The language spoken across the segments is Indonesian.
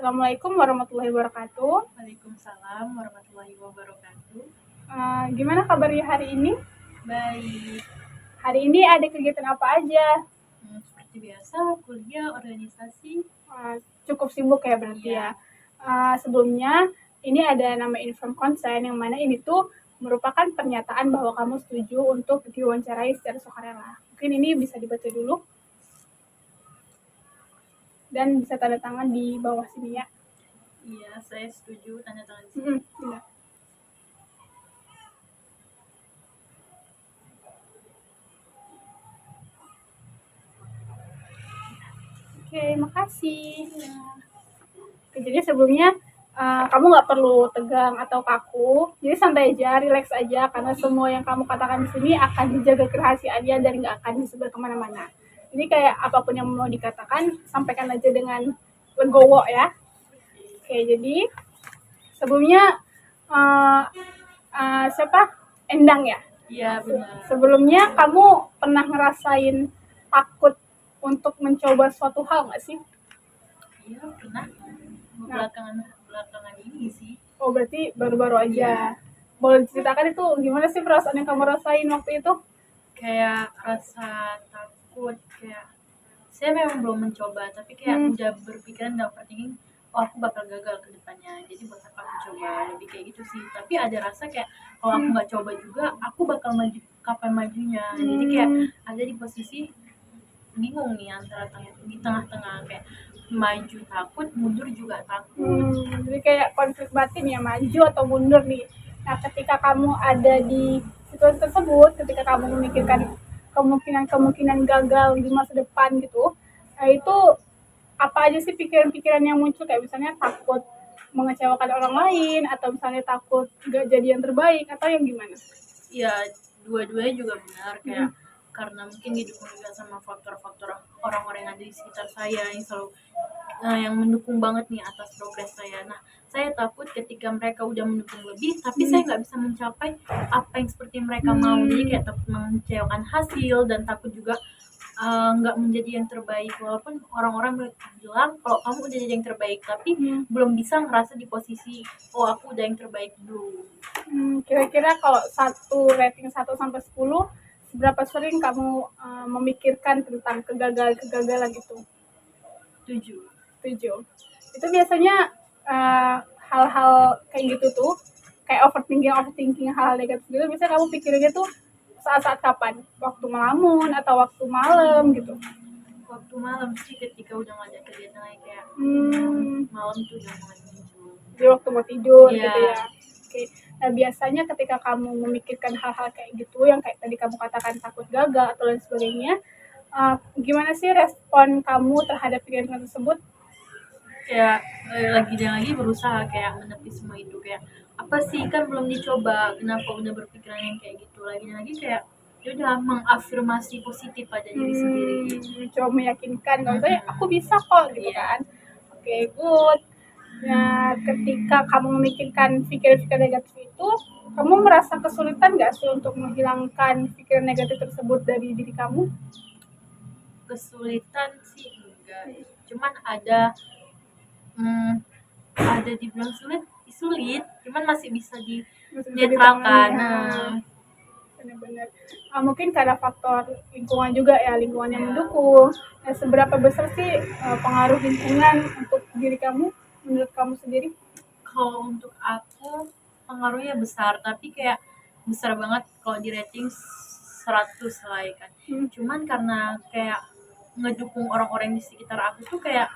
Assalamualaikum warahmatullahi wabarakatuh. Waalaikumsalam warahmatullahi wabarakatuh. Gimana kabarnya hari ini? Baik. Hari ini ada kegiatan apa aja? Seperti biasa, kuliah, organisasi. Cukup sibuk ya berarti ya. Sebelumnya, ini ada nama inform consent yang mana ini tuh merupakan pernyataan bahwa kamu setuju untuk diwawancarai secara sukarela. Mungkin ini bisa dibaca dulu. Dan bisa tanda tangan di bawah sini ya. Iya, saya setuju, tanda tangan di sini. Iya. Oke, makasih. Jadi sebelumnya kamu nggak perlu tegang atau kaku, jadi santai aja, relax aja, karena semua yang kamu katakan di sini akan dijaga kerahasiaannya dan nggak akan disebar kemana-mana. Jadi kayak apapun yang mau dikatakan, sampaikan aja dengan legowo ya. Oke, jadi sebelumnya siapa? Endang ya? Iya, benar. Sebelumnya kamu pernah ngerasain takut untuk mencoba suatu hal nggak sih? Iya, pernah. Belakangan ini sih. Oh, berarti baru-baru aja. Boleh diceritakan itu gimana sih perasaan yang kamu rasain waktu itu? Kayak rasa takut, kayak saya memang belum mencoba, tapi kayak udah berpikiran dalam overthinking, aku bakal gagal ke depannya, jadi buat apa aku coba, lebih kayak gitu sih. Tapi ada rasa kayak kalau aku nggak coba juga, aku bakal maju kapan majunya. Jadi kayak ada di posisi bingung nih antara di tengah-tengah, kayak maju takut, mundur juga takut. Jadi kayak konflik batin ya, maju atau mundur nih. Nah, ketika kamu ada di situasi tersebut, ketika kamu memikirkan kemungkinan gagal di masa depan gitu, nah itu apa aja sih pikiran-pikiran yang muncul, kayak misalnya takut mengecewakan orang lain, atau misalnya takut gak jadi yang terbaik, atau yang gimana? Ya, dua-duanya juga benar, kayak karena mungkin didukung juga sama faktor-faktor orang-orang yang ada di sekitar saya yang selalu yang mendukung banget nih atas progres saya. Nah, saya takut ketika mereka udah mendukung lebih, tapi saya nggak bisa mencapai apa yang seperti mereka mau. Jadi kayak takut mengecewakan hasil dan takut juga nggak menjadi yang terbaik. Walaupun orang-orang bilang kalau kamu udah jadi yang terbaik, tapi belum bisa ngerasa di posisi aku udah yang terbaik dulu. Kira-kira kalau rating 1 sampai 10, seberapa sering kamu memikirkan tentang kegagalan itu? 7. Itu biasanya hal-hal kayak gitu tuh, kayak overthinking hal-hal negatif gitu, biasanya kamu pikirinnya tuh saat-saat kapan? Waktu melamun atau waktu malam gitu? Waktu malam sih, ketika udah ngajak kegiatan lagi, kayak malam tuh udah mulai muncul. Di waktu mau tidur Iya. gitu ya. Oke. Nah, biasanya ketika kamu memikirkan hal-hal kayak gitu, yang kayak tadi kamu katakan takut gagal atau lain sebagainya, gimana sih respon kamu terhadap pikiran tersebut? Kayak lagi berusaha kayak menepi semua itu, kayak apa sih, kan belum dicoba, kenapa udah berpikiran yang kayak gitu. Lagi kayak ya udah mengafirmasi positif pada diri sendiri. Coba meyakinkan kalau saya aku bisa kok gitu kan. Oke, good. Nah, ketika kamu memikirkan pikiran-pikiran negatif itu, kamu merasa kesulitan nggak sih untuk menghilangkan pikiran negatif tersebut dari diri kamu? Kesulitan sih enggak, cuman ada dibilang sulit, cuman masih bisa dinetralkan. Benar-benar. Mungkin karena faktor lingkungan juga ya, lingkungan yang mendukung. Nah, seberapa besar sih pengaruh lingkungan untuk diri kamu, menurut kamu sendiri? Kalau untuk aku pengaruhnya besar, tapi kayak besar banget kalau di rating 100 lah ya kan. Cuman karena kayak ngedukung orang-orang di sekitar aku tuh, kayak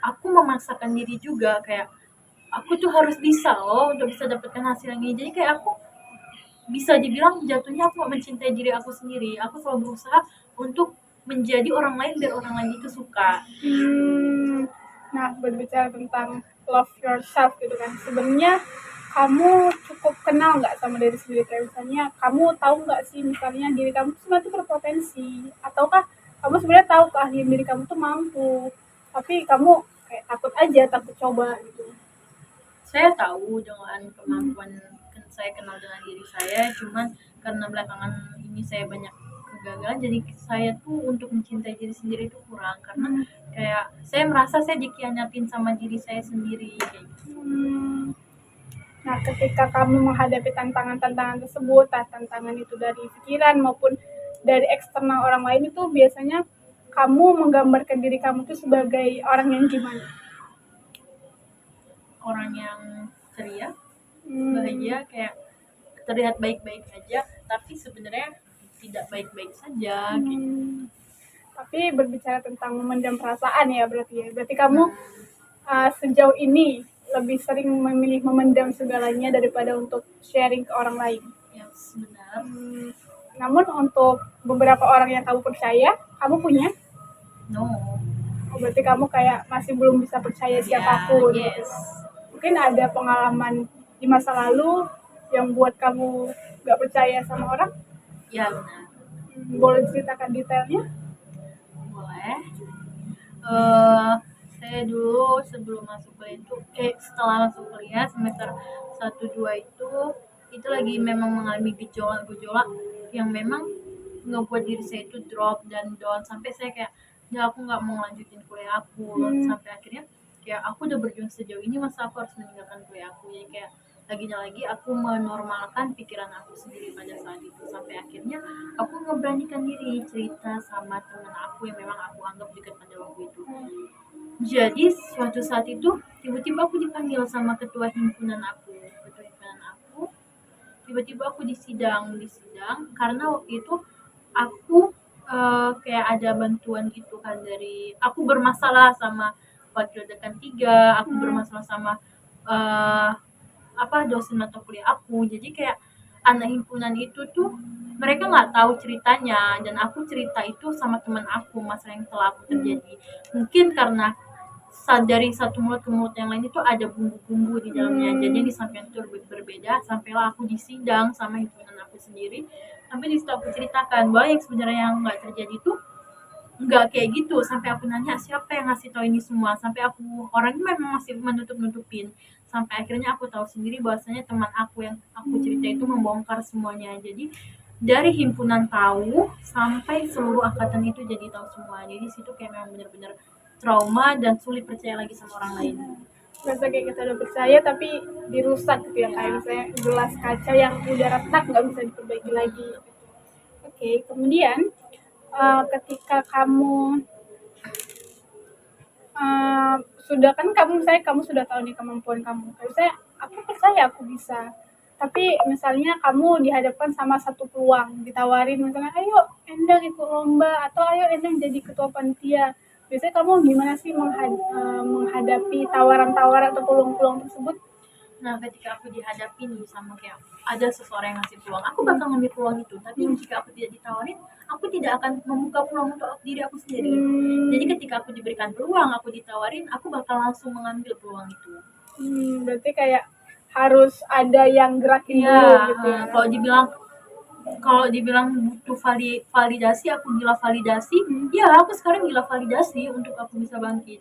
aku memaksakan diri juga, kayak aku tuh harus bisa loh untuk bisa dapatkan hasil yang ini. Jadi kayak aku bisa dibilang jatuhnya aku mencintai diri aku sendiri. Aku selalu berusaha untuk menjadi orang lain biar orang lain itu suka. Nah, berbicara tentang love yourself gitu kan, sebenarnya kamu cukup kenal nggak sama diri sendiri? Kayak misalnya kamu tahu nggak sih misalnya diri kamu sebenarnya tuh berpotensi, ataukah kamu sebenarnya tahu keahlian diri kamu tuh mampu, tapi kamu kayak takut coba gitu? Saya tahu dengan kemampuan, saya kenal dengan diri saya, cuman karena belakangan ini saya banyak kegagalan, jadi saya tuh untuk mencintai diri sendiri itu kurang, karena kayak saya merasa saya dikhianatin sama diri saya sendiri kayak gitu. Hmm. Nah, ketika kamu menghadapi tantangan-tantangan tersebut, tantangan itu dari pikiran maupun dari eksternal orang lain, itu biasanya kamu menggambarkan diri kamu itu sebagai orang yang gimana? Orang yang ceria, Hmm. bahagia, kayak terlihat baik-baik aja tapi sebenarnya tidak baik-baik saja kayak gitu. Hmm. Tapi berbicara tentang memendam perasaan ya berarti ya. Berarti kamu sejauh ini lebih sering memilih memendam segalanya daripada untuk sharing ke orang lain. Ya benar. Namun untuk beberapa orang yang kamu percaya, kamu punya? No. Oh, berarti kamu kayak masih belum bisa percaya siapapun. Yes. Mungkin ada pengalaman di masa lalu yang buat kamu gak percaya sama orang? Ya benar. Boleh ceritakan detailnya? Boleh. Saya dulu sebelum masuk kuliah itu, setelah masuk kuliah semester 1-2 itu lagi memang mengalami gejolak-gejolak yang memang ngebuat diri saya itu drop dan down, sampai saya kayak ya aku nggak mau lanjutin kuliah aku. Sampai akhirnya kayak aku udah berjuang sejauh ini, masa aku harus meninggalkan kuliah aku. Jadi kayak lagi aku menormalkan pikiran aku sendiri pada saat itu, sampai akhirnya aku ngeberanikan diri cerita sama teman aku yang memang aku anggap dekat pada waktu itu. Jadi suatu saat itu tiba-tiba aku dipanggil sama ketua himpunan aku. Tiba-tiba aku disidang karena waktu itu aku kayak ada bantuan gitu kan, dari aku bermasalah sama wakil dekan 3, aku bermasalah sama dosen mata kuliah aku. Jadi kayak anak himpunan itu tuh mereka nggak tahu ceritanya, dan aku cerita itu sama teman aku masalah yang telah aku terjadi. Mungkin karena dari satu mulut ke mulut yang lain itu ada bumbu-bumbu di dalamnya, jadi disampaikan itu berbeda, sampailah aku disidang sama himpunan aku sendiri. Sampai di situ aku ceritakan bahwa yang sebenarnya yang nggak terjadi itu nggak kayak gitu, sampai aku nanya siapa yang ngasih tahu ini semua, sampai aku orangnya memang masih menutup-nutupin, sampai akhirnya aku tahu sendiri bahwasanya teman aku yang aku cerita itu membongkar semuanya. Jadi dari himpunan tahu sampai seluruh angkatan itu jadi tahu semua. Jadi situ kayak memang benar-benar trauma dan sulit percaya lagi sama orang lain. Rasa kayak kita udah percaya tapi dirusak gitu ya, kayak misalnya gelas kaca yang udah retak nggak bisa diperbaiki lagi. Oke, kemudian ketika kamu sudah kan kamu sudah tahu nih kemampuan kamu, saya aku percaya aku bisa, tapi misalnya kamu dihadapkan sama satu peluang, ditawarin misalnya ayo Endang ikut lomba atau ayo Endang jadi ketua panitia, biasanya kamu gimana sih menghadapi tawaran-tawaran atau peluang-peluang tersebut? Nah, ketika aku dihadapi nih sama kayak ada seseorang yang ngasih peluang, aku bakal ngambil peluang itu. Tapi jika aku tidak ditawarin, aku tidak akan membuka peluang untuk diri aku sendiri. Jadi ketika aku diberikan peluang, aku ditawarin, aku bakal langsung mengambil peluang itu. Berarti kayak harus ada yang gerakin dulu gitu ya. Kalau dibilang butuh validasi, aku gila validasi. Ya, aku sekarang gila validasi untuk aku bisa bangkit.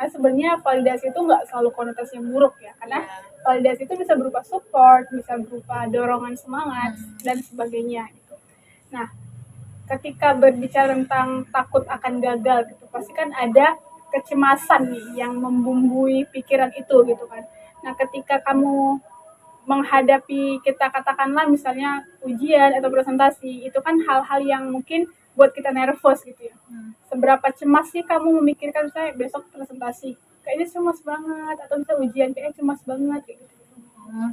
Nah, sebenarnya validasi itu nggak selalu konotasi yang buruk ya, karena validasi itu bisa berupa support, bisa berupa dorongan semangat dan sebagainya gitu. Nah, ketika berbicara tentang takut akan gagal gitu, pasti kan ada kecemasan nih yang membumbui pikiran itu gitu kan. Nah, ketika kamu menghadapi, kita katakanlah misalnya ujian atau presentasi, itu kan hal-hal yang mungkin buat kita nervous gitu ya. Seberapa cemas sih kamu memikirkan saya besok presentasi? Kayaknya cemas banget, atau bisa ujian kayaknya cemas banget kayak gitu.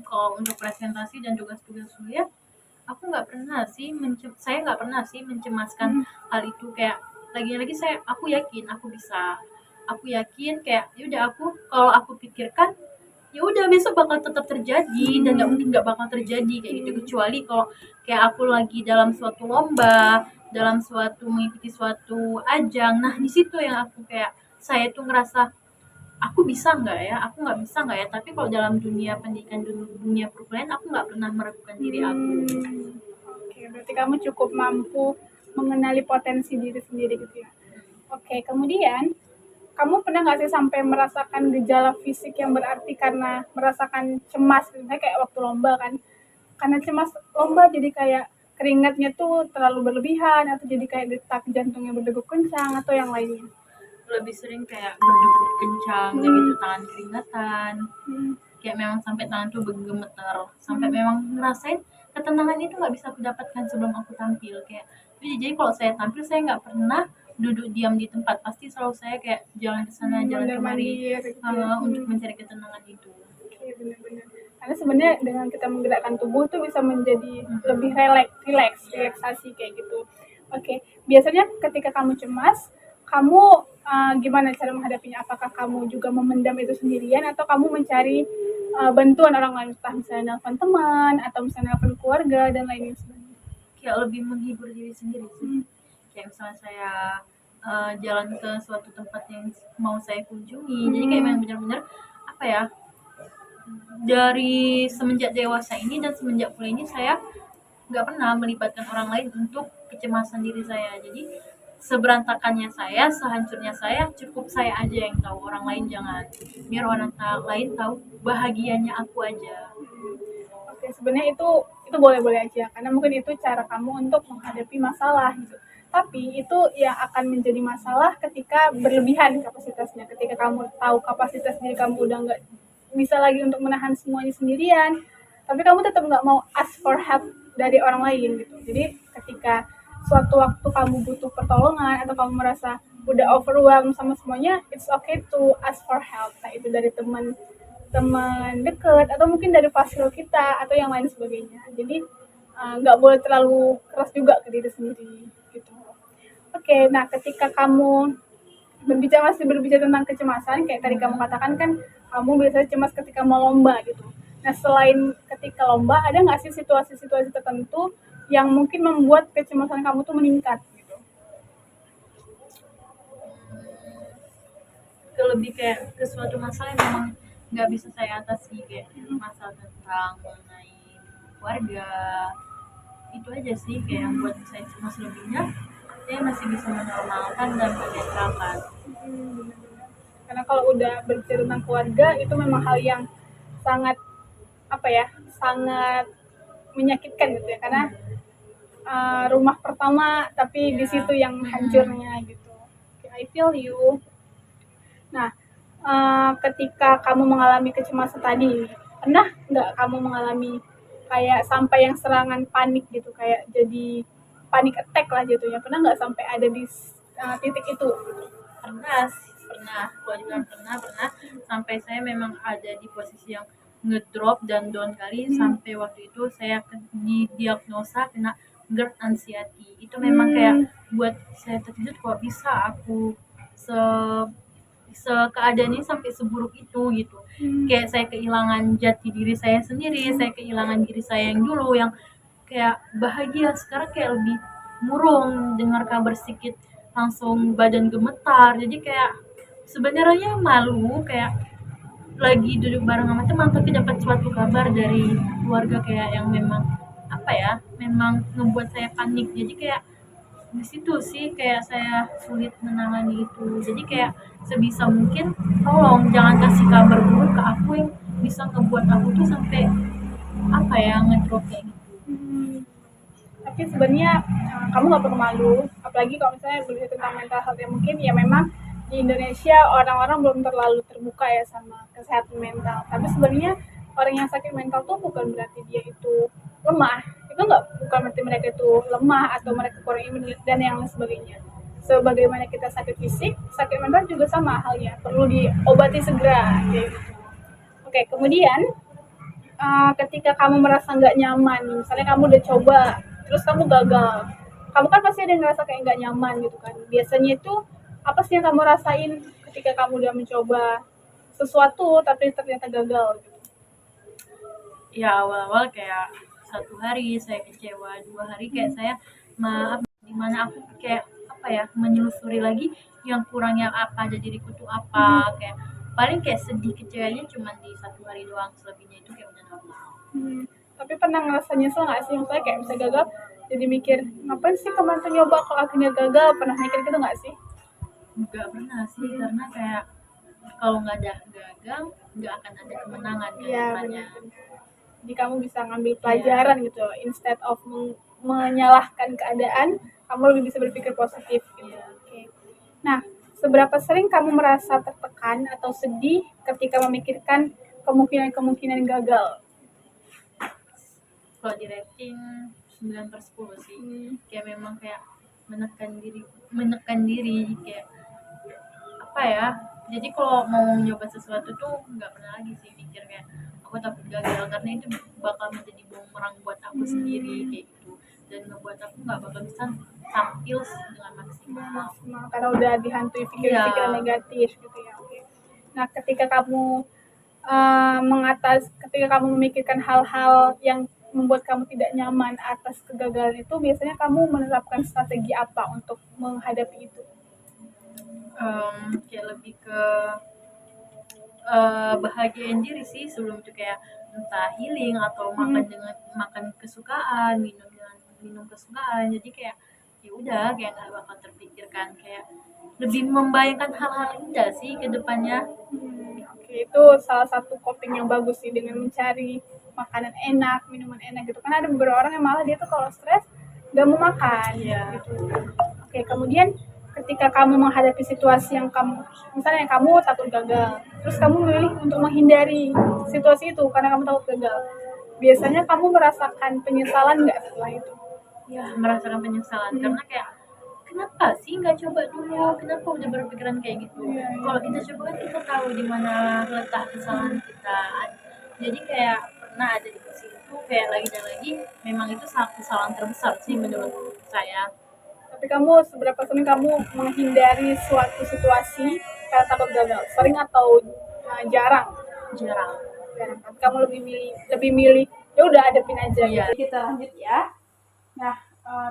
Kalau untuk presentasi dan tugas-tugas kuliah, saya nggak pernah sih mencemaskan hal itu. Kayak lagi-lagi aku yakin aku bisa. Aku yakin kayak yaudah, kalau aku pikirkan ya udah besok bakal tetap terjadi, dan nggak mungkin nggak bakal terjadi kayak gitu. Kecuali kalau kayak aku lagi dalam suatu lomba, mengikuti suatu ajang, nah di situ yang aku kayak saya tuh ngerasa aku bisa nggak ya, aku nggak bisa nggak ya. Tapi kalau dalam dunia pendidikan, dunia perkuliahan, aku nggak pernah meragukan diri aku. Oke, berarti kamu cukup mampu mengenali potensi diri sendiri gitu ya. Oke, kemudian kamu pernah nggak sih sampai merasakan gejala fisik yang berarti karena merasakan cemas, misalnya kayak waktu lomba kan, karena cemas lomba jadi kayak keringatnya tuh terlalu berlebihan atau jadi kayak detak jantungnya berdegup kencang atau yang lainnya? Lebih sering kayak berdegup kencang kayak gitu, tangan keringatan, Hmm. kayak memang sampai tangan tuh bergemeter, sampai memang ngerasain ketenangan itu nggak bisa aku dapatkan sebelum aku tampil. Kayak jadi kalau saya tampil saya nggak pernah duduk diam di tempat, pasti selalu saya kayak jalan ke sana jalan kemari Mondar-mandir gitu ya. untuk mencari ketenangan itu. Oke, benar-benar. Karena sebenarnya dengan kita menggerakkan tubuh tuh bisa menjadi lebih relaksasi kayak gitu. Oke, biasanya ketika kamu cemas, kamu gimana cara menghadapinya? Apakah kamu juga memendam itu sendirian atau kamu mencari bantuan orang lain, entah misalnya nelfon teman atau misalnya nelfon keluarga dan lain sebagainya? Kayak lebih menghibur diri sendiri sih. Kayak misalnya saya jalan ke suatu tempat yang mau saya kunjungi, jadi kayak memang benar-benar apa ya, dari semenjak dewasa ini dan semenjak kuliah ini saya nggak pernah melibatkan orang lain untuk kecemasan diri saya. Jadi seberantakannya saya, sehancurnya saya, cukup saya aja yang tahu, orang lain jangan. Biar orang lain tahu bahagianya aku aja. Oke, sebenarnya itu boleh-boleh aja karena mungkin itu cara kamu untuk menghadapi masalah gitu. Tapi itu yang akan menjadi masalah ketika berlebihan kapasitasnya. Ketika kamu tahu kapasitas diri kamu udah nggak bisa lagi untuk menahan semuanya sendirian, tapi kamu tetap nggak mau ask for help dari orang lain gitu. Jadi ketika suatu waktu kamu butuh pertolongan atau kamu merasa udah overwhelmed sama semuanya, it's okay to ask for help. Nah itu dari teman teman dekat atau mungkin dari fasil kita atau yang lain sebagainya. Jadi nggak boleh terlalu keras juga ke diri sendiri gitu. Oke, nah ketika kamu masih berbicara tentang kecemasan, kayak tadi kamu katakan kan kamu biasanya cemas ketika mau lomba gitu. Nah selain ketika lomba, ada nggak sih situasi-situasi tertentu yang mungkin membuat kecemasan kamu tuh meningkat gitu? Lebih kayak ke suatu masalah yang memang nggak bisa saya atasi, kayak masalah tentang mengenai keluarga, itu aja sih kayak yang buat saya cemas. Lebihnya saya masih bisa menormalkan dan menetralkan. Karena kalau udah berbicara tentang keluarga itu memang hal yang sangat apa ya, sangat menyakitkan gitu ya, karena rumah pertama tapi di situ yang hancurnya gitu. Okay, I feel you. Nah, ketika kamu mengalami kecemasan tadi, pernah nggak kamu mengalami kayak sampai yang serangan panik gitu, kayak jadi panik attack lah jatuhnya? Pernah nggak sampai ada di titik itu? Pernah sih, pernah, kalau juga pernah sampai saya memang ada di posisi yang ngedrop dan down kali, sampai waktu itu saya didiagnosa kena GERD anxiety. Itu memang kayak buat saya terkejut, kok bisa aku se keadaannya sampai seburuk itu gitu. Kayak saya kehilangan jati diri saya sendiri, saya kehilangan diri saya yang dulu yang kayak bahagia, sekarang kayak lebih murung, dengar kabar sedikit langsung badan gemetar. Jadi kayak sebenarnya malu, kayak lagi duduk bareng sama teman tapi dapat suatu kabar dari keluarga kayak yang memang apa ya, memang ngebuat saya panik. Jadi kayak di situ sih kayak saya sulit menangani itu. Jadi kayak sebisa mungkin tolong jangan kasih kabar buruk ke aku yang bisa ngebuat aku tuh sampai apa ya, ngedrop kayak gitu. Tapi sebenarnya kamu nggak perlu malu, apalagi kalau misalnya berbicara tentang mental health yang mungkin ya memang di Indonesia orang-orang belum terlalu terbuka ya sama kesehatan mental. Tapi sebenarnya orang yang sakit mental tuh bukan berarti dia itu lemah. Itu nggak, bukan berarti mereka itu lemah atau mereka kurang imun dan yang lain sebagainya. Sebagaimana kita sakit fisik, sakit mental juga sama halnya, perlu diobati segera. Gitu. Oke, kemudian ketika kamu merasa nggak nyaman, misalnya kamu udah coba, terus kamu gagal, kamu kan pasti ada yang ngerasa kayak nggak nyaman gitu kan. Biasanya itu apa sih yang kamu rasain ketika kamu udah mencoba sesuatu tapi ternyata gagal gitu? Ya awal-awal kayak 1 hari saya kecewa, 2 hari kayak saya maaf, dimana aku kayak apa ya, menelusuri lagi yang kurangnya apa, jadi diriku tuh apa, kayak paling kayak sedih kecewanya cuma di 1 hari doang, selebihnya itu kayak udah normal. Tapi pernah ngerasa nyesel nggak sih, misalnya kayak bisa gagal jadi mikir ngapain sih kemarin tuh nyoba kalau akhirnya gagal, pernah mikir gitu nggak sih? Nggak pernah sih, karena kayak kalau nggak ada gagal nggak akan ada kemenangan kan Iya depannya. benar. Jadi kamu bisa ngambil pelajaran gitu, instead of menyalahkan keadaan, kamu lebih bisa berpikir positif gitu. Oke. Nah, seberapa sering kamu merasa tertekan atau sedih ketika memikirkan kemungkinan-kemungkinan gagal? Kalau di rating 9/10 sih, kayak memang kayak menekan diri kayak apa ya, jadi kalau mau nyoba sesuatu tuh nggak pernah lagi sih mikir kayak aku takut gagal, karena itu bakal menjadi bumerang buat aku sendiri kayak gitu, dan ngebuat aku nggak bakal bisa tampil dengan maksimal. Karena udah dihantui pikiran-pikiran Iya. negatif gitu ya. Oke. Nah, ketika kamu memikirkan hal-hal yang membuat kamu tidak nyaman atas kegagalan itu, biasanya kamu menerapkan strategi apa untuk menghadapi itu? Kayak lebih ke bahagiain diri sih sebelum itu, kayak entah healing atau makan kesukaan, minum kesukaan, jadi kayak ya udah kayak nggak bakal terpikirkan, kayak lebih membayangkan hal-hal indah sih ke depannya. Oke, itu salah satu coping yang bagus sih dengan mencari makanan enak, minuman enak gitu. Karena ada beberapa orang yang malah dia tuh kalau stres gak mau makan. Iya. Gitu. Oke, kemudian ketika kamu menghadapi situasi yang misalnya kamu takut gagal, terus kamu memilih untuk menghindari situasi itu karena kamu takut gagal. Biasanya kamu merasakan penyesalan nggak setelah itu? Ya, merasakan penyesalan karena kayak kenapa sih nggak coba dulu, kenapa udah berpikiran kayak gitu. Kalau kita coba kan kita tahu di mana letak kesalahan kita, jadi kayak pernah ada di posisi itu, kayak lagi dan lagi memang itu kesalahan terbesar sih menurut saya. Tapi kamu seberapa sering kamu menghindari suatu situasi karena takut gagal? Sering atau jarang? Jarang. Jarang. Tapi kamu lebih milih ya udah hadapin aja. Iya. Jadi kita lanjut ya. Nah,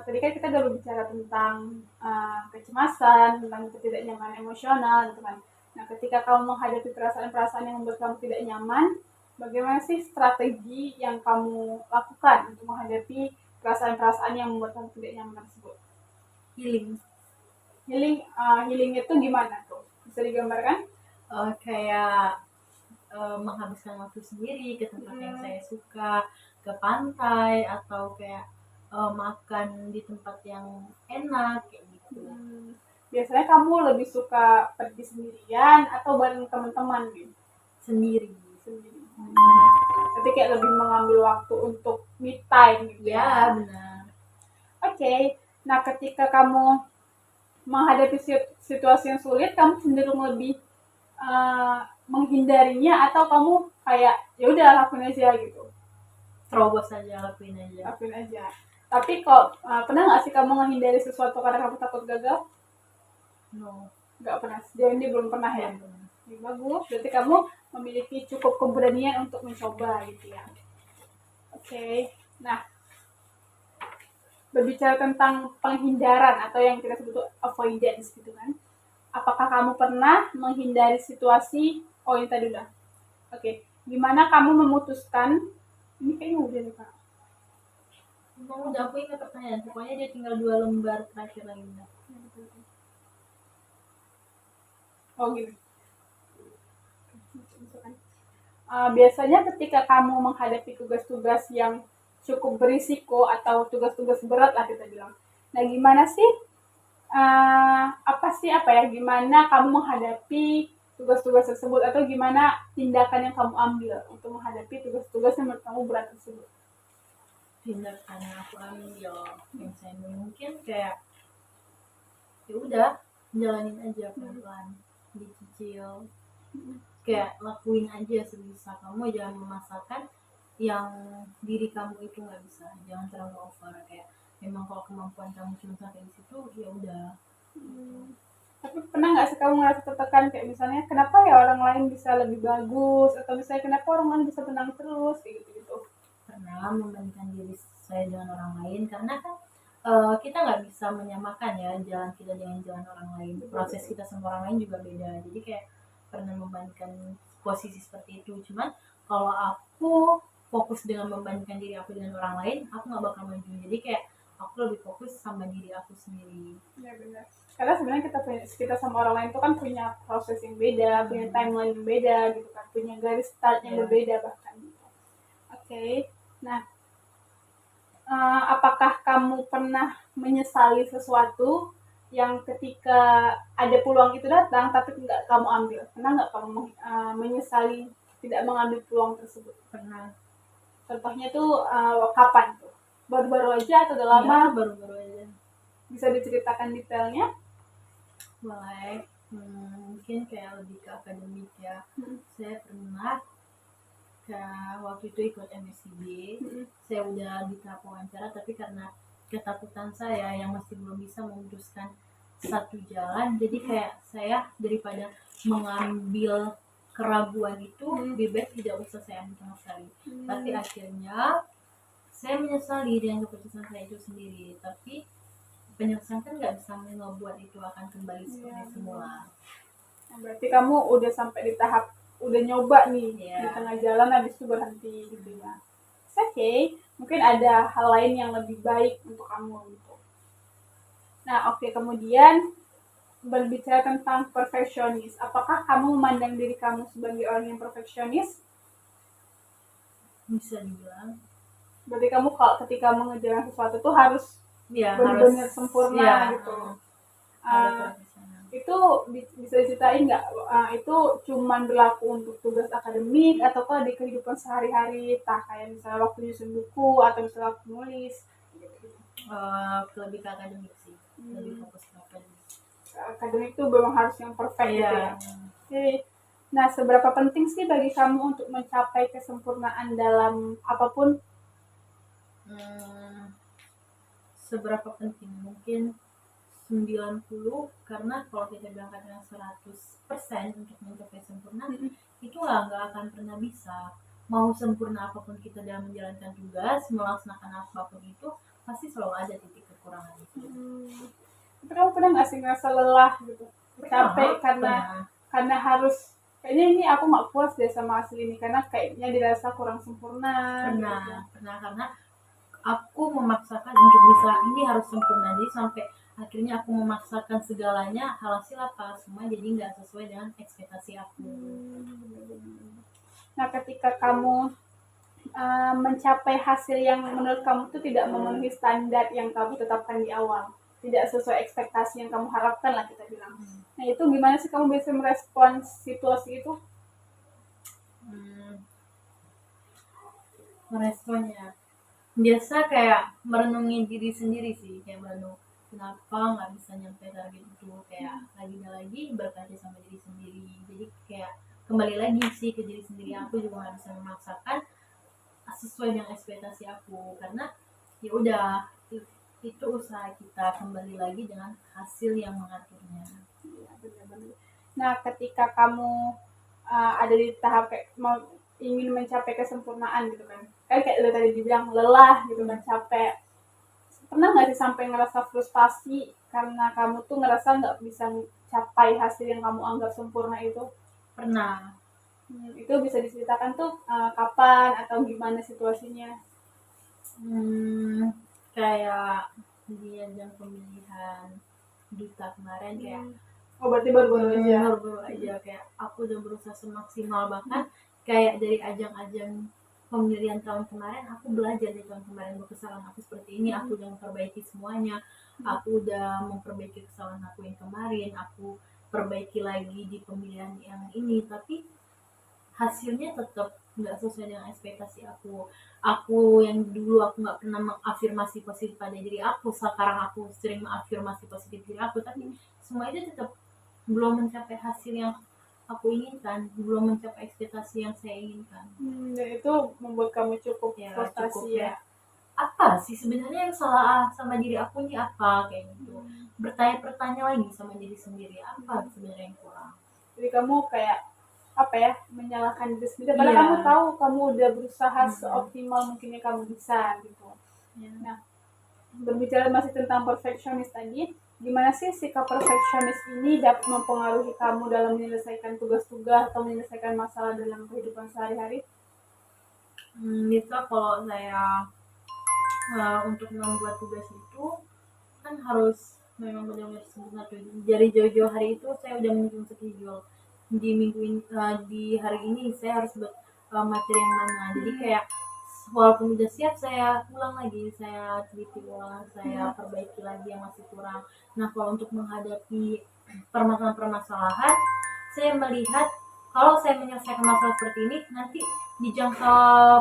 tadi kan kita udah berbicara tentang kecemasan, tentang ketidaknyamanan emosional, gitu kan. Nah, ketika kamu menghadapi perasaan-perasaan yang membuat kamu tidak nyaman, bagaimana sih strategi yang kamu lakukan untuk menghadapi perasaan-perasaan yang membuat kamu tidak nyaman tersebut? Healing. Healing itu gimana tuh? Bisa digambarkan? Kayak menghabiskan waktu sendiri ke tempat yang saya suka, ke pantai, atau kayak makan di tempat yang enak kayak gitu. Biasanya kamu lebih suka pergi sendirian atau bareng teman-teman gitu? Sendiri. Jadi kayak lebih mengambil waktu untuk me time gitu Ya, benar. Oke. Nah, ketika kamu menghadapi situasi yang sulit, kamu cenderung lebih menghindarinya atau kamu kayak ya udah lakuin aja gitu? Terobos aja, lakuin aja. Tapi kok pernah nggak sih kamu menghindari sesuatu karena kamu takut gagal? No. Nggak pernah. Sejauh ini belum pernah ya? Ya, bagus. Berarti kamu memiliki cukup keberanian untuk mencoba gitu ya. Oke. Nah, berbicara tentang penghindaran atau yang kita sebut avoidance gitu kan. Apakah kamu pernah menghindari situasi? Oh, ini tadi udah. Oke. Gimana kamu memutuskan? Ini kayaknya udah nih, Kak. Udah, aku ingat pertanyaan. Pokoknya dia tinggal 2 lembar terakhir lagi. Oh, gini. Biasanya ketika kamu menghadapi tugas-tugas yang cukup berisiko atau tugas-tugas berat lah kita bilang. Nah, gimana sih gimana kamu menghadapi tugas-tugas tersebut atau gimana tindakan yang kamu ambil untuk menghadapi tugas-tugas yang menurut kamu berat tersebut? Tindakan yang aku ambil yang saya mungkin kayak ya udah jalanin aja pelan-pelan, dicicil, kayak lakuin aja sebisa kamu, jangan memaksakan yang diri kamu itu nggak bisa, jangan terlalu over, kayak memang kalau kemampuan kamu cuma sampai di situ ya udah. Tapi pernah nggak sih kamu ngerasa tertekan kayak misalnya kenapa ya orang lain bisa lebih bagus atau misalnya kenapa orang lain bisa menang terus kayak gitu? Pernah membandingkan diri saya dengan orang lain karena kan kita nggak bisa menyamakan ya jalan kita dengan jalan orang lain, proses kita sama orang lain juga beda, jadi kayak pernah membandingkan posisi seperti itu. Cuman kalau aku fokus dengan membandingkan diri aku dengan orang lain, aku nggak bakal maju, jadi kayak aku lebih fokus sama diri aku sendiri. Ya, benar. Karena sebenarnya kita sama orang lain itu kan punya proses yang beda, punya timeline yang beda gitu kan, punya garis start yang berbeda bahkan. Oke. Nah, apakah kamu pernah menyesali sesuatu yang ketika ada peluang itu datang tapi nggak kamu ambil? Pernah nggak kamu menyesali tidak mengambil peluang tersebut? Pernah. Contohnya tuh kapan tuh? Baru-baru aja atau udah Iya, lama? baru-baru aja. Bisa diceritakan detailnya? Mulai mungkin kayak lebih ke akademik ya. Hmm. Saya pernah waktu itu ikut MSCB, saya udah di tahap wawancara, tapi karena ketakutan saya yang masih belum bisa memutuskan satu jalan, jadi kayak saya daripada mengambil keraguan itu, lebih baik tidak usah saya ambil sama sekali. Tapi akhirnya saya menyesali dengan keputusan saya itu sendiri, tapi penyesalan kan nggak bisa membuat itu akan kembali seperti semula. Berarti kamu udah sampai di tahap udah nyoba nih Iya. di tengah jalan habis itu berhenti gitu ya. Oke, mungkin ada hal lain yang lebih baik untuk kamu gitu. Nah, oke, kemudian berbicara tentang perfeksionis. Apakah kamu memandang diri kamu sebagai orang yang perfeksionis? Bisa dibilang Berarti kamu kalau ketika mengerjakan sesuatu tuh harus ya benar-benar harus sempurna ya, gitu. ada Uh, profesional. itu bisa diceritain nggak? Itu cuman berlaku untuk tugas akademik ataukah di kehidupan sehari-hari, tak kayak misalnya waktu nyusun buku atau misalnya waktu nulis? Lebih ke akademik sih, lebih fokus ke akademik. Akademik itu memang harus yang perfect gitu Iya. ya. Oke. Nah, seberapa penting sih bagi kamu untuk mencapai kesempurnaan dalam apapun? Seberapa penting? Mungkin 90, karena kalau kita berangkat dengan 100% untuk mencapai sempurna, itu nggak akan pernah bisa. Mau sempurna apapun kita dalam menjalankan tugas, melaksanakan apapun itu, pasti selalu ada titik kekurangan itu. Tapi kamu pernah nggak sih ngerasa lelah gitu? Capek karena harus kayaknya ini aku nggak puas deh sama hasil ini karena kayaknya dirasa kurang sempurna. Pernah karena aku memaksakan untuk bisa ini harus sempurna, jadi sampai akhirnya aku memaksakan segalanya, hasil apa semua jadi nggak sesuai dengan ekspektasi aku. Nah, ketika kamu mencapai hasil yang menurut kamu itu tidak memenuhi standar yang kamu tetapkan di awal, tidak sesuai ekspektasi yang kamu harapkan lah kita bilang. Nah, itu gimana sih kamu bisa merespon situasi itu? Meresponnya biasa kayak merenungi diri sendiri sih, kayak merenung kenapa nggak bisa nyampe target itu, kayak lagi berkaca sama diri sendiri, jadi kayak kembali lagi sih ke diri sendiri. Aku juga nggak bisa memaksakan sesuai dengan ekspektasi aku, karena ya udah itu usaha kita, kembali lagi dengan hasil yang mengaturnya. Nah, ketika kamu ada di tahap kayak mau ingin mencapai kesempurnaan gitu kan kayak lo tadi dibilang lelah gitu kan, capek, pernah nggak sih sampai ngerasa frustasi karena kamu tuh ngerasa nggak bisa capai hasil yang kamu anggap sempurna itu? Pernah. Itu bisa diceritakan tuh kapan atau gimana situasinya? Kayak di ajang pemilihan duta kemarin, kayak Oh, berarti baru-baru aja kayak aku udah berusaha semaksimal, bahkan kayak dari ajang-ajang pemilihan tahun kemarin aku belajar dari tahun kemarin, kesalahan aku seperti ini, aku udah memperbaiki semuanya, aku udah memperbaiki kesalahan aku yang kemarin, aku perbaiki lagi di pemilihan yang ini, tapi hasilnya tetap nggak sesuai dengan ekspektasi aku. Aku yang dulu aku nggak pernah mengafirmasi positif pada diri aku, sekarang aku sering mengafirmasi positif diri aku, tapi semua itu tetap belum mencapai hasil yang aku inginkan, belum mencapai ekspektasi yang saya inginkan. Dan itu membuat kamu cukup frustasi ya. Apa sih sebenarnya yang salah sama diri aku ini, apa kayak gitu. Bertanya-bertanya lagi sama diri sendiri, apa sebenarnya yang kurang. Jadi kamu kayak apa ya, menyalahkan diri sendiri padahal kamu tahu kamu udah berusaha seoptimal mungkinnya kamu bisa gitu. Nah, berbicara masih tentang perfeksionis tadi, gimana sih sikap perfeksionis ini dapat mempengaruhi kamu dalam menyelesaikan tugas-tugas atau menyelesaikan masalah dalam kehidupan sehari-hari? Bisa kalau saya untuk membuat tugas itu kan harus memang benar-benar sempurna tuh. Dari jauh-jauh hari itu saya udah menyusun schedule di minggu ini, di hari ini saya harus buat materi yang mana. Jadi kayak walaupun udah siap saya ulang lagi, saya teliti ulang, saya perbaiki lagi yang masih kurang. Nah kalau untuk menghadapi permasalahan-permasalahan, saya melihat kalau saya menyelesaikan masalah seperti ini nanti di jangka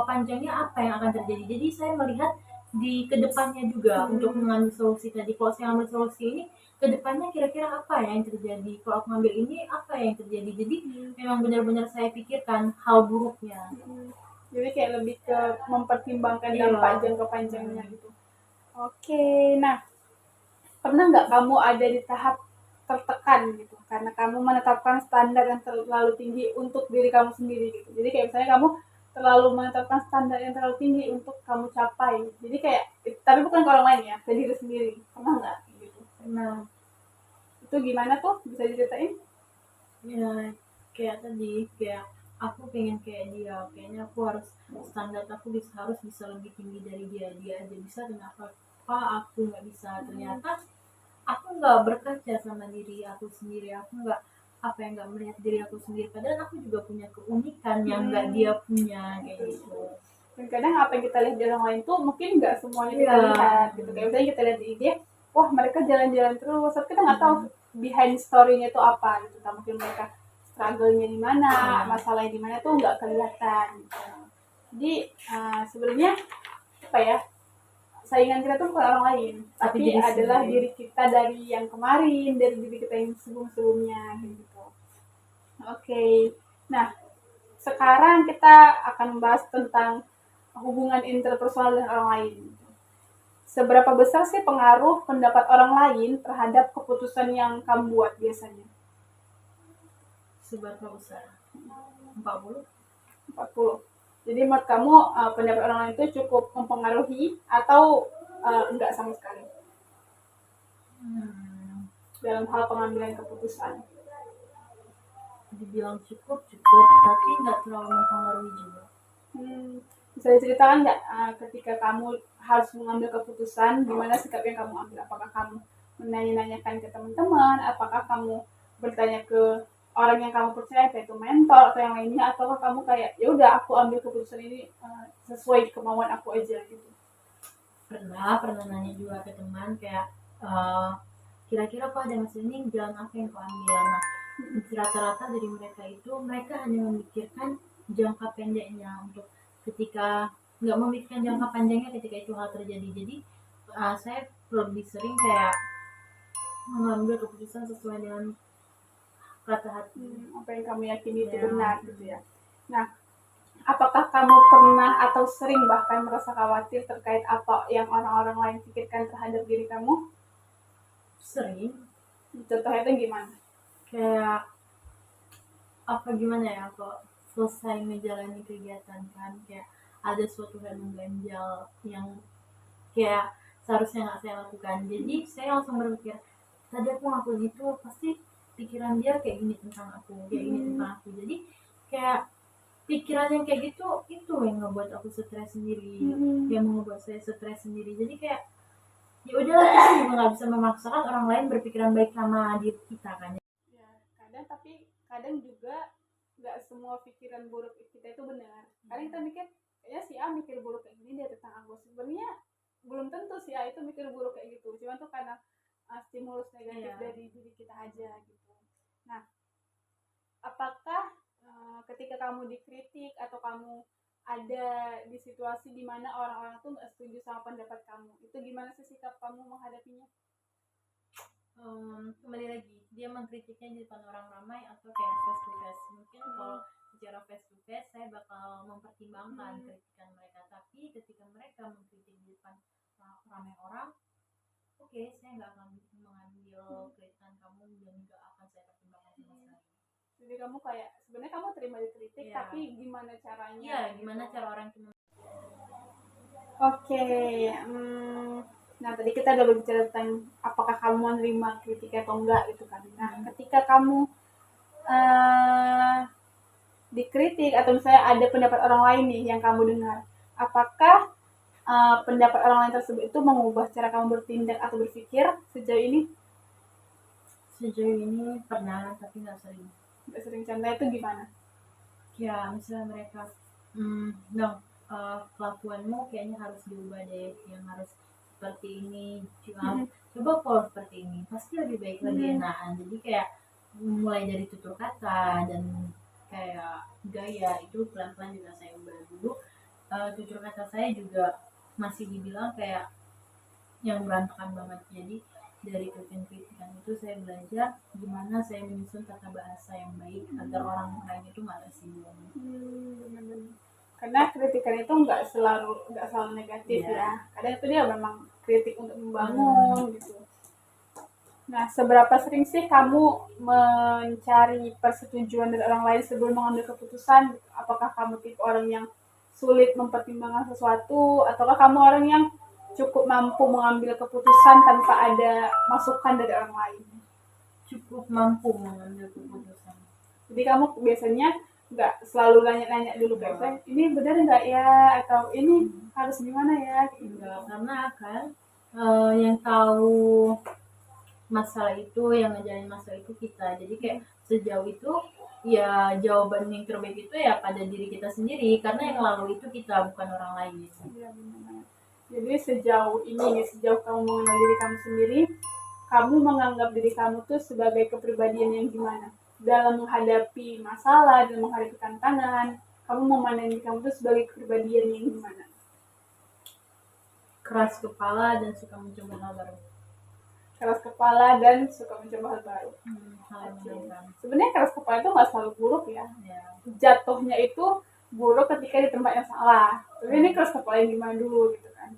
panjangnya apa yang akan terjadi. Jadi saya melihat di kedepannya juga untuk mengambil solusi tadi. Kalau saya ambil solusi ini, kedepannya kira-kira apa ya yang terjadi. Kalau aku ngambil ini apa yang terjadi. Jadi memang benar-benar saya pikirkan hal buruknya. Jadi kayak lebih ke mempertimbangkan Iya. dampak jangka panjangnya gitu. Oke, nah pernah nggak kamu ada di tahap tertekan gitu karena kamu menetapkan standar yang terlalu tinggi untuk diri kamu sendiri gitu. Jadi kayak misalnya kamu terlalu menetapkan standar yang terlalu tinggi untuk kamu capai. Jadi kayak tapi bukan ke orang lain ya, ke diri sendiri. Pernah nggak gitu? Nah, Itu gimana tuh? Bisa diceritain? ya kayak tadi, kayak aku pengen kayak dia, kayaknya aku harus standar aku harus bisa lebih tinggi dari dia. Dia aja bisa, kenapa aku nggak bisa? Ternyata aku nggak berkaca sama diri aku sendiri, aku nggak apa yang nggak melihat diri aku sendiri, padahal aku juga punya keunikan yang nggak dia punya kayak gitu. Dan kadang apa yang kita lihat di orang lain tuh mungkin nggak semuanya kita Iya. lihat gitu. Kayak misalnya kita lihat di IG, wah mereka jalan-jalan terus, tapi kita nggak tahu behind story-nya itu apa gitu. Mungkin mereka struggle-nya di mana, masalahnya di mana tuh nggak kelihatan. Gitu. Jadi sebenarnya apa ya, saingan kita tuh bukan orang lain, tapi diri adalah sendiri. diri kita dari yang kemarin, dari diri kita yang sebelum-sebelumnya gitu. Oke, nah sekarang kita akan membahas tentang hubungan interpersonal dengan orang lain. Seberapa besar sih pengaruh pendapat orang lain terhadap keputusan yang kamu buat biasanya? Seberapa besar? 40? 40. Jadi menurut kamu pendapat orang lain itu cukup mempengaruhi atau enggak sama sekali dalam hal pengambilan keputusan? Dibilang cukup cukup, tapi nggak terlalu mempengaruhi juga. Bisa diceritakan nggak ketika kamu harus mengambil keputusan, gimana sikap yang kamu ambil? Apakah kamu menanyakan ke teman-teman? Apakah kamu bertanya ke orang yang kamu percaya, kayak itu mentor atau yang lainnya? Atau kamu kayak ya udah aku ambil keputusan ini sesuai kemauan aku aja gitu? Pernah nanya juga ke teman kayak eh, kira-kira kok ada masalah ini jalan apa yang kau ambil. Nah rata-rata dari mereka itu mereka hanya memikirkan jangka pendeknya, untuk ketika nggak memikirkan jangka panjangnya ketika itu hal terjadi. Jadi saya lebih sering kayak mengambil keputusan sesuai dengan kata hati. Apa yang kamu yakini itu Ya. benar gitu ya. Nah, apakah kamu pernah atau sering bahkan merasa khawatir terkait apa yang orang-orang lain pikirkan terhadap diri kamu? Sering. Contohnya itu gimana? Kayak apa gimana ya, kok selesai menjalani kegiatan kan kayak ada suatu hal mengganjal yang kayak seharusnya nggak saya lakukan. Jadi saya langsung berpikir, tadi aku ngelakuin itu pasti pikiran dia kayak gini tentang aku, kayak gini tentang aku. Jadi kayak pikiran yang kayak gitu itu yang ngebuat aku stres sendiri, yang membuat saya stres sendiri. Jadi kayak ya udahlah, kita juga nggak bisa memaksakan orang lain berpikiran baik sama diri kita kan. Ya, kadang tapi kadang juga nggak semua pikiran buruk kita itu benar. Kadang kita mikir, kayaknya si A mikir buruk kayak gini dia tentang aku. Sebenarnya belum tentu si A itu mikir buruk kayak gitu. Cuma tuh karena stimulus negatif dari diri kita aja gitu. Nah, apakah ketika kamu dikritik atau kamu ada di situasi di mana orang-orang tuh nggak setuju sama pendapat kamu, itu gimana sih sikap kamu menghadapinya? Kembali lagi dia mengkritiknya di depan orang ramai atau kayak face to face. Mungkin kalau secara face to face saya bakal mempertimbangkan kritikan mereka, tapi ketika mereka mengkritik di depan ramai orang, oke, saya nggak akan mengambil kritikan kamu dan nggak akan saya pertimbangkan sama sekali. Jadi kamu kayak sebenarnya kamu terima dikritik, tapi gimana caranya? Iya, gimana cara orang itu. Oke, nah tadi kita udah berbicara tentang apakah kamu menerima kritik atau enggak gitu kan. Nah, ketika kamu dikritik atau misalnya ada pendapat orang lain nih yang kamu dengar, apakah pendapat orang lain tersebut itu mengubah cara kamu bertindak atau berpikir sejauh ini? Sejauh ini pernah, tapi nggak sering. Nggak sering, contohnya itu gimana? Ya misalnya mereka no kelakuanmu kayaknya harus diubah deh, yang harus seperti ini, coba kalau seperti ini pasti lebih baik, lebih enakan. Jadi kayak mulai dari tutur kata dan kayak gaya itu pelan-pelan juga saya ubah. Dulu tutur kata saya juga masih dibilang kayak yang berantakan banget. Jadi dari kritikan itu saya belajar gimana saya menyusun tata bahasa yang baik agar orang lain itu nggak tersinggung. Benar-benar. Karena kritikan itu nggak selalu negatif ya. Kadang itu dia memang kritik untuk membangun gitu. Nah, seberapa sering sih kamu mencari persetujuan dari orang lain sebelum mengambil keputusan? Apakah kamu tipe orang yang sulit mempertimbangkan sesuatu, ataukah kamu orang yang cukup mampu mengambil keputusan tanpa ada masukan dari orang lain? Cukup mampu mengambil keputusan. Jadi kamu biasanya nggak selalu nanya-nanya dulu kayak, ini benar nggak ya, atau ini harus gimana ya? Enggak, karena kan yang tahu masalah itu, yang ngejalanin masalah itu kita. Jadi kayak sejauh itu ya jawaban yang terbaik itu ya pada diri kita sendiri, karena yang lalu itu kita, bukan orang lain. Iya, benar. Jadi sejauh ini, sejauh kamu mengenal diri kamu sendiri, kamu menganggap diri kamu tuh sebagai kepribadian yang gimana? Dalam menghadapi masalah, dalam menghadapi tantangan, kamu memandang diri kamu tuh sebagai kepribadian yang gimana? Keras kepala dan suka mencoba hal baru. Keras kepala dan suka mencoba hal baru. Hal yang menyenangkan. Sebenarnya keras kepala itu nggak selalu buruk ya. Jatuhnya itu buruk ketika di tempat yang salah. Tapi ini keras kepala yang gimana dulu gitu kan.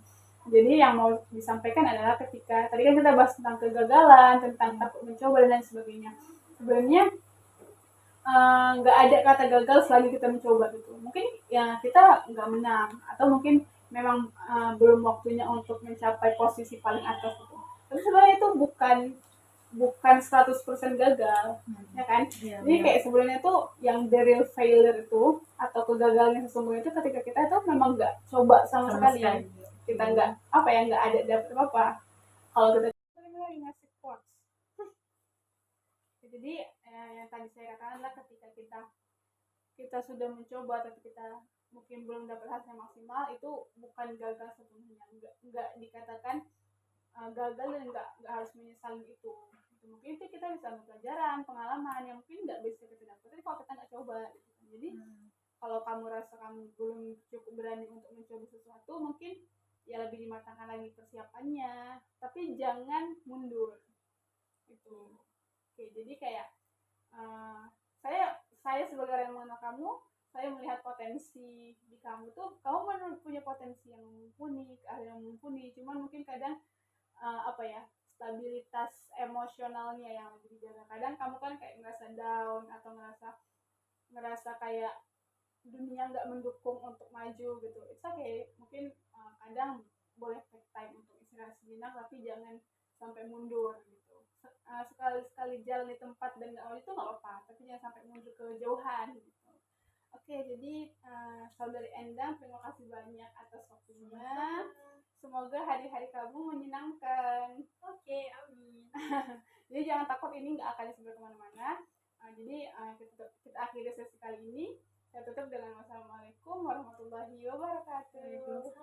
Jadi yang mau disampaikan adalah ketika tadi kan kita bahas tentang kegagalan, tentang takut mencoba dan lain sebagainya. Sebenarnya nggak ada kata gagal selagi kita mencoba gitu. Mungkin ya kita nggak menang, atau mungkin memang belum waktunya untuk mencapai posisi paling atas gitu. Tapi sebenarnya itu bukan 100% gagal, ya kan? Jadi kayak sebenarnya tuh yang the real failure itu atau kegagalan yang sesungguhnya itu ketika kita tuh memang nggak coba sama sekali. Kita nggak nggak ada dapet apa. Kalau kita lagi ngasih quotes. Jadi yang tadi saya katakan adalah ketika kita sudah mencoba tapi kita mungkin belum dapat hasil maksimal, itu bukan gagal sepenuhnya. Nggak dikatakan gagal dan nggak harus menyesali itu. Mungkin itu kita bisa ambil pelajaran, pengalaman yang mungkin nggak bisa kita dapat tapi kalau kita nggak coba gitu. Jadi kalau kamu rasa kamu belum cukup berani untuk mencoba sesuatu, mungkin ya lebih dimatangkan lagi persiapannya, tapi jangan mundur gitu. Oke, jadi kayak saya sebagai orang yang mengenal kamu, saya melihat potensi di kamu tuh, kamu memang punya potensi yang mumpuni, keahlian yang mumpuni, cuman mungkin kadang stabilitas emosionalnya yang lebih dijaga. Kadang kamu kan kayak ngerasa down atau ngerasa kayak dunia nggak mendukung untuk maju gitu. It's okay, mungkin kadang boleh take time untuk istirahat sejenak, tapi jangan sampai mundur gitu. Sekali jalan di tempat dan itu nggak apa-apa, tapi jangan sampai mundur ke jauhan gitu. Oke, jadi Saudari Endang, terima kasih banyak atas waktunya. Semoga hari-hari kamu menyenangkan. Oke, amin. Jadi jangan takut, ini nggak akan disebar kemana-mana. Jadi kita akhiri sesi kali ini. Saya tutup dengan wassalamualaikum warahmatullahi wabarakatuh.